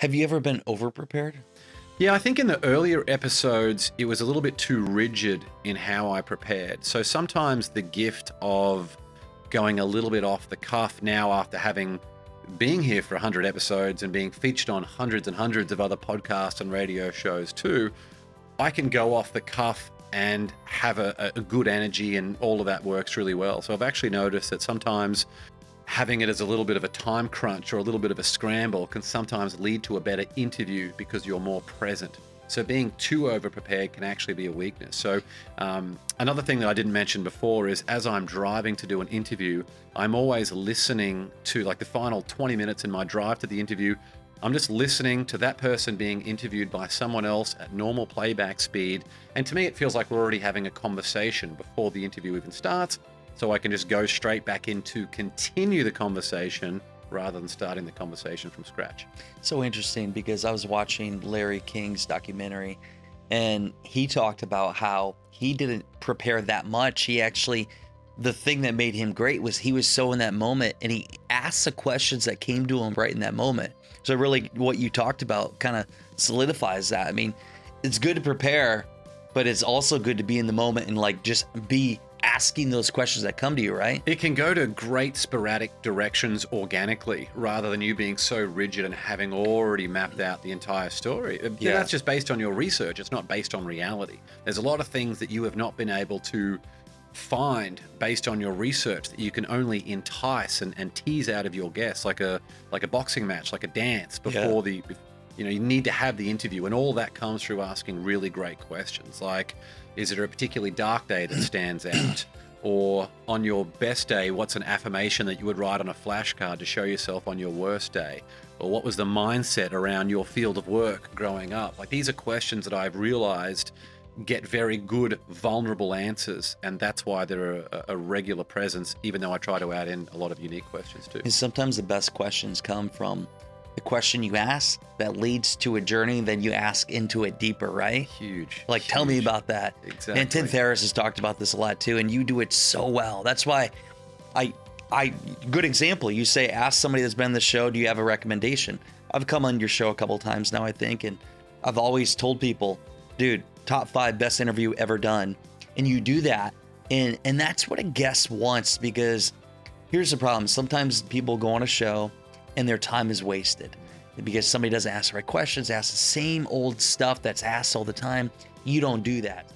Have you ever been over-prepared? Yeah, I think in the earlier episodes, it was a little bit too rigid in how I prepared. So sometimes the gift of going a little bit off the cuff now, after having being here for 100 episodes and being featured on hundreds and hundreds of other podcasts and radio shows too, I can go off the cuff and have a good energy, and all of that works really well. So I've actually noticed that sometimes having it as a little bit of a time crunch or a little bit of a scramble can sometimes lead to a better interview because you're more present. So being too over-prepared can actually be a weakness. So another thing that I didn't mention before is, as I'm driving to do an interview, I'm always listening to, like, the final 20 minutes in my drive to the interview. I'm just listening to that person being interviewed by someone else at normal playback speed. And to me, it feels like we're already having a conversation before the interview even starts. So I can just go straight back into continue the conversation rather than starting the conversation from scratch. So interesting, because I was watching Larry King's documentary, and he talked about how he didn't prepare that much. He actually, the thing that made him great was he was so in that moment, and he asked the questions that came to him right in that moment. So really what you talked about kind of solidifies that. I mean, it's good to prepare, but it's also good to be in the moment and like just be asking those questions that come to you, right? It can go to great sporadic directions organically rather than you being so rigid and having already mapped out the entire story. Yeah. That's just based on your research. It's not based on reality. There's a lot of things that you have not been able to find based on your research that you can only entice and tease out of your guests, like a boxing match, like a dance before you need to have the interview, and all that comes through asking really great questions like, is there a particularly dark day that stands out? Or on your best day, what's an affirmation that you would write on a flashcard to show yourself on your worst day? Or what was the mindset around your field of work growing up? Like, these are questions that I've realized get very good, vulnerable answers. And that's why they're a regular presence, even though I try to add in a lot of unique questions too. And sometimes the best questions come from the question you ask that leads to a journey, then you ask into it deeper, right? Huge. Like, tell me about that. Exactly. And Tim Ferriss has talked about this a lot too, and you do it so well. That's why good example. You say, ask somebody that's been on the show, do you have a recommendation? I've come on your show a couple of times now, I think, and I've always told people, dude, top 5 best interview ever done. And you do that. And that's what a guest wants, because here's the problem. Sometimes people go on a show and their time is wasted because somebody doesn't ask the right questions, ask the same old stuff that's asked all the time. You don't do that.